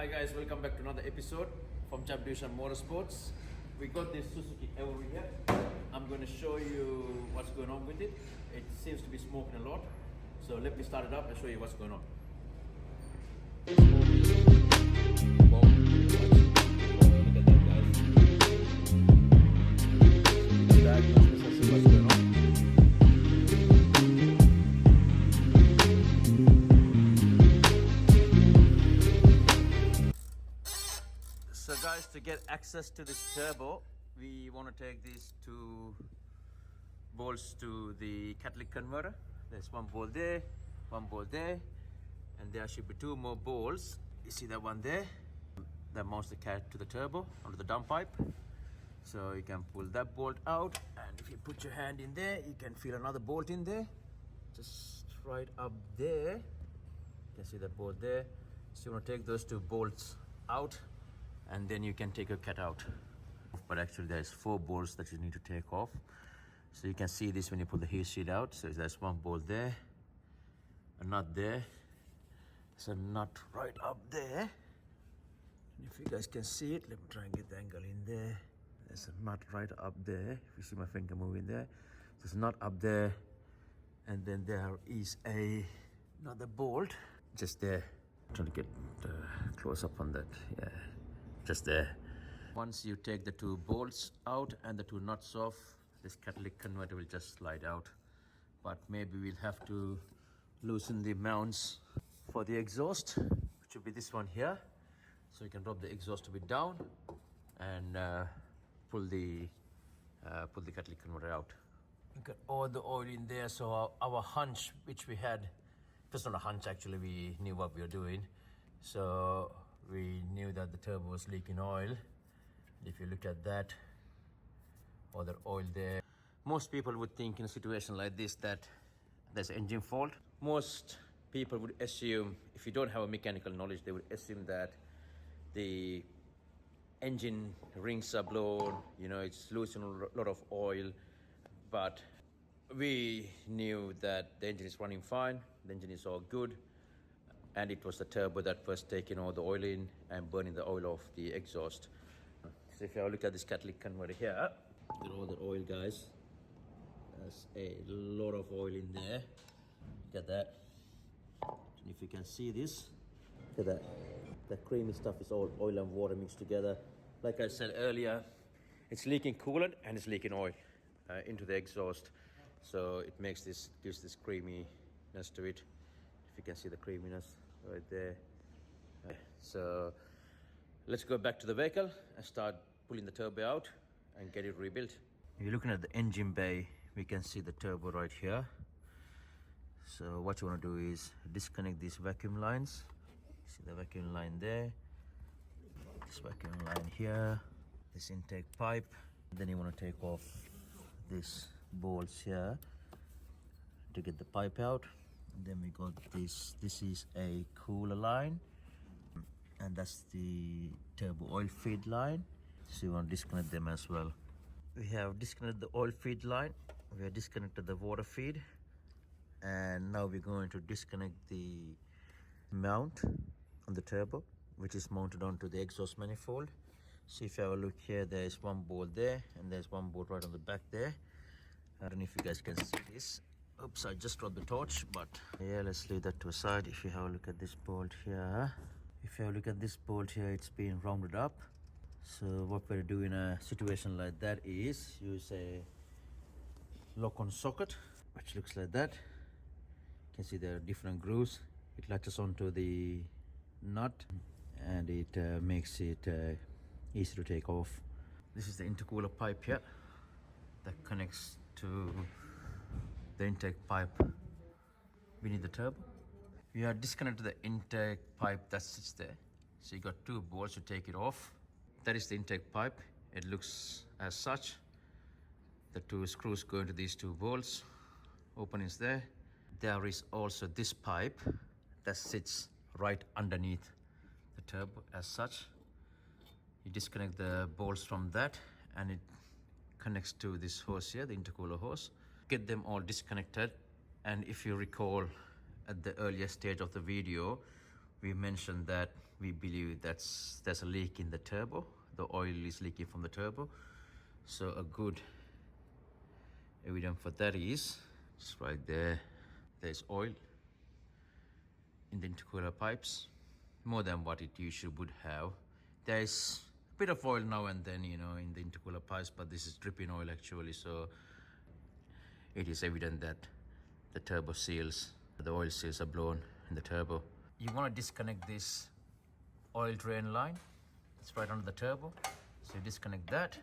Hi guys, welcome back to another episode from Champion Motorsports. We got this Suzuki over here. I'm going to show you what's going on with it. It seems to be smoking a lot. So let me start it up and show you what's going on. Look at that, guys. Let's see what's going on. So guys, to get access to this turbo, we want to take these two bolts to the catalytic converter. There's one bolt there, and there should be two more bolts. You see that one there? That mounts the cat to the turbo onto the dump pipe. So you can pull that bolt out, and if you put your hand in there, you can feel another bolt in there. Just right up there. You can see that bolt there. So you want to take those two bolts out, and then you can take your cat out. But actually there's four bolts that you need to take off. So you can see this when you pull the heat sheet out. So there's one bolt there, a nut there, there's a nut right up there. And if you guys can see it, let me try and get the angle in there. There's a nut right up there. If you see my finger moving there, there's a nut up there, and then there is another bolt just there. I'm trying to get close up on that. Yeah, just there. Once you take the two bolts out and the two nuts off, this catalytic converter will just slide out. But maybe we'll have to loosen the mounts for the exhaust, which will be this one here. So you can drop the exhaust a bit down and pull the catalytic converter out. We got all the oil in there, so our hunch, which we had, it was not a hunch actually, we knew what we were doing. So we knew that the turbo was leaking oil. If you look at that, all that oil there, most people would think in a situation like this that there's an engine fault. Most people would assume, if you don't have a mechanical knowledge, they would assume that the engine rings are blown, you know, it's losing a lot of oil. But we knew that the engine is running fine, the engine is all good, and it was the turbo that was taking all the oil in and burning the oil off the exhaust. So if you look at this catalytic converter here, look at all the oil, guys. There's a lot of oil in there. Look at that. And if you can see this, look at that. The creamy stuff is all oil and water mixed together. Like I said earlier, it's leaking coolant and it's leaking oil into the exhaust. So it gives this creaminess to it. If you can see the creaminess right there. So let's go back to the vehicle and start pulling the turbo out and get it rebuilt. If you're looking at the engine bay, we can see the turbo right here. So what you want to do is disconnect these vacuum lines. See the vacuum line there, this vacuum line here, this intake pipe. Then you want to take off these bolts here to get the pipe out. And then we got this is a cooler line, and that's the turbo oil feed line. So you want to disconnect them as well. We have disconnected the oil feed line, we have disconnected the water feed, and now we're going to disconnect the mount on the turbo, which is mounted onto the exhaust manifold. So if you have a look here, there's one bolt there and there's one bolt right on the back there. I don't know if you guys can see this. Oops, I just dropped the torch, but yeah, let's leave that to a side. If you have a look at this bolt here, it's been rounded up. So what we're doing in a situation like that is use a lock-on socket, which looks like that. You can see there are different grooves. It latches onto the nut and it makes it easy to take off. This is the intercooler pipe here that connects to the intake pipe beneath the turbo. We are disconnected the intake pipe that sits there. So you got two bolts to take it off. That is the intake pipe. It looks as such. The two screws go into these two bolts. Openings there. There is also this pipe that sits right underneath the turbo as such. You disconnect the bolts from that and it connects to this hose here, the intercooler hose. Get them all disconnected, and if you recall at the earlier stage of the video, we mentioned that we believe there's a leak in the turbo. The oil is leaking from the turbo. So a good evidence for that is just right there. There's oil in the intercooler pipes, more than what it usually would have. There's a bit of oil now and then, you know, in the intercooler pipes, but this is dripping oil actually, so it is evident that the turbo seals, the oil seals are blown in the turbo. You want to disconnect this oil drain line. It's right under the turbo. So you disconnect that,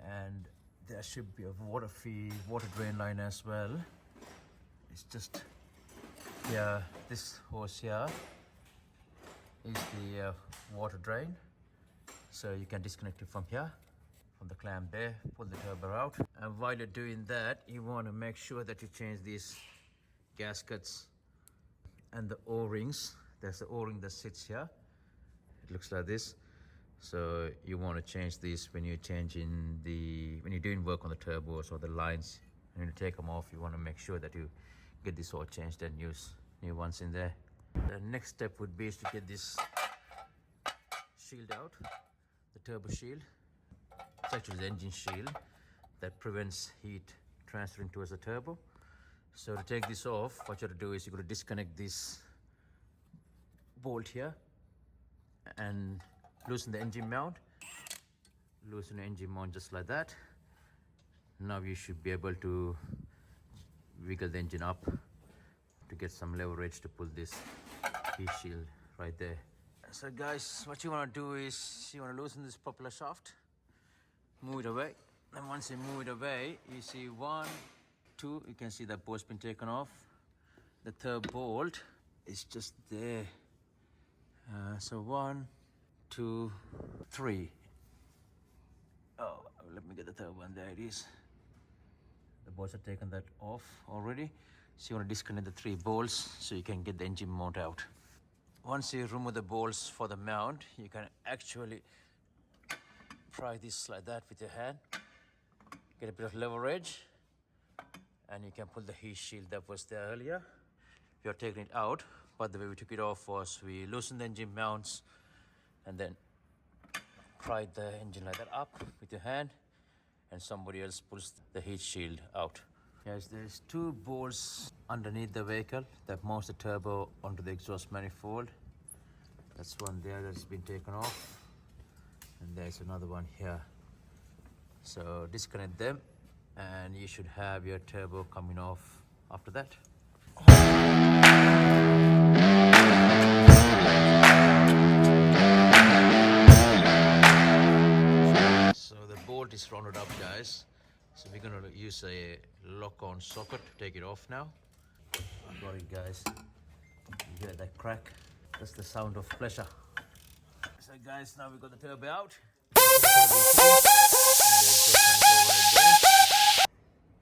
and there should be a water drain line as well. It's just here, this hose here is the water drain. So you can disconnect it from here, from the clamp there, pull the turbo out. And while you're doing that, you want to make sure that you change these gaskets and the O-rings. There's the O-ring that sits here. It looks like this. So you want to change this when you're when you're doing work on the turbos or the lines. And when you take them off, you want to make sure that you get this all changed and use new ones in there. The next step would be to get this shield out, the turbo shield. It's actually the engine shield that prevents heat transferring towards the turbo. So to take this off, what you have to do is you're going to disconnect this bolt here and loosen the engine mount. Loosen the engine mount just like that. Now you should be able to wiggle the engine up to get some leverage to pull this heat shield right there. So guys, what you want to do is you want to loosen this propeller shaft, move it away. And once you move it away, you see 1, 2, you can see that bolt's been taken off. The third bolt is just there. So 1, 2, 3. Oh, let me get the third one. There it is. The bolts have taken that off already. So you want to disconnect the 3 bolts so you can get the engine mount out. Once you remove the bolts for the mount, you can actually pry this like that with your hand. Get a bit of leverage, and you can pull the heat shield that was there earlier. We are taking it out, but the way we took it off was we loosened the engine mounts and then pried the engine like that up with your hand, and somebody else pulls the heat shield out. Yes, there's 2 bolts underneath the vehicle that mounts the turbo onto the exhaust manifold. That's one there that's been taken off, and there's another one here. So disconnect them, and you should have your turbo coming off after that. So the bolt is rounded up, guys. So we're gonna use a lock-on socket to take it off now. I got it, guys. You hear that crack? That's the sound of pleasure. So guys, now we've got the turbo out.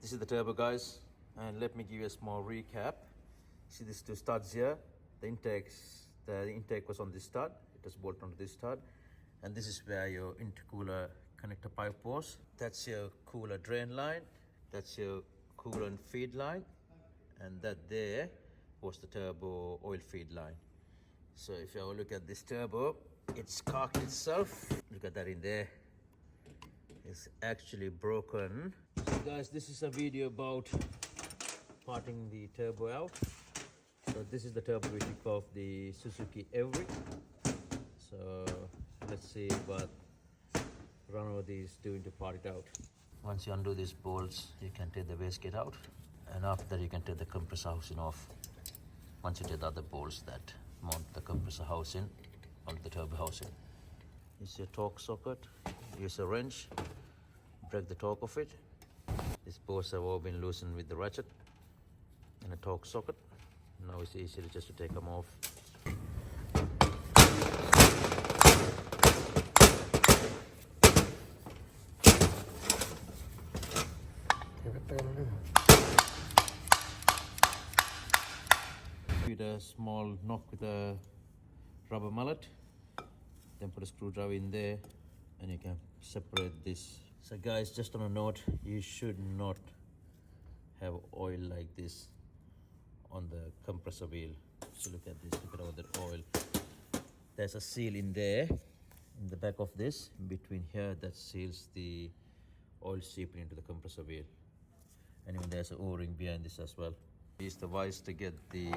This is the turbo, guys, and let me give you a small recap. See these 2 studs here? The intake was on this stud. It was bolted onto this stud, and this is where your intercooler connector pipe was. That's your cooler drain line. That's your coolant feed line, and that there was the turbo oil feed line. So if you have a look at this turbo, it's cocked itself. Look at that in there. It's actually broken. So guys, this is a video about parting the turbo out. So this is the turbo we took off the Suzuki Every. So let's see what Ranodi is doing to part it out. Once you undo these bolts, you can take the wastegate out, and after that you can take the compressor housing off. Once you take the other bolts that mount the compressor housing onto the turbo housing. Use your torque socket, use a wrench, break the torque of it. These bolts have all been loosened with the ratchet and a torque socket. Now it's easy just to take them off. Give it a small knock with a rubber mallet, then put a screwdriver in there, and you can separate this. So guys, just on a note, you should not have oil like this on the compressor wheel. So look at this, look at all that oil. there's a seal in there, in the back of this, in between here, that seals the oil seeping into the compressor wheel. And even there's an O-ring behind this as well. Use the vise to get the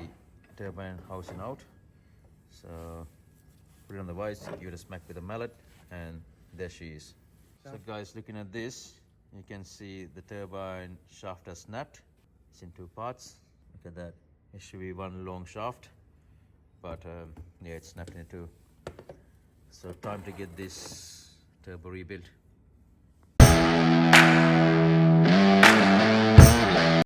turbine housing out. So put it on the vise, give it a smack with a mallet, and there she is. So guys, looking at this, you can see the turbine shaft has snapped. It's in two parts. Look at that. It should be one long shaft, but yeah, it's snapped in two. So time to get this turbo rebuilt.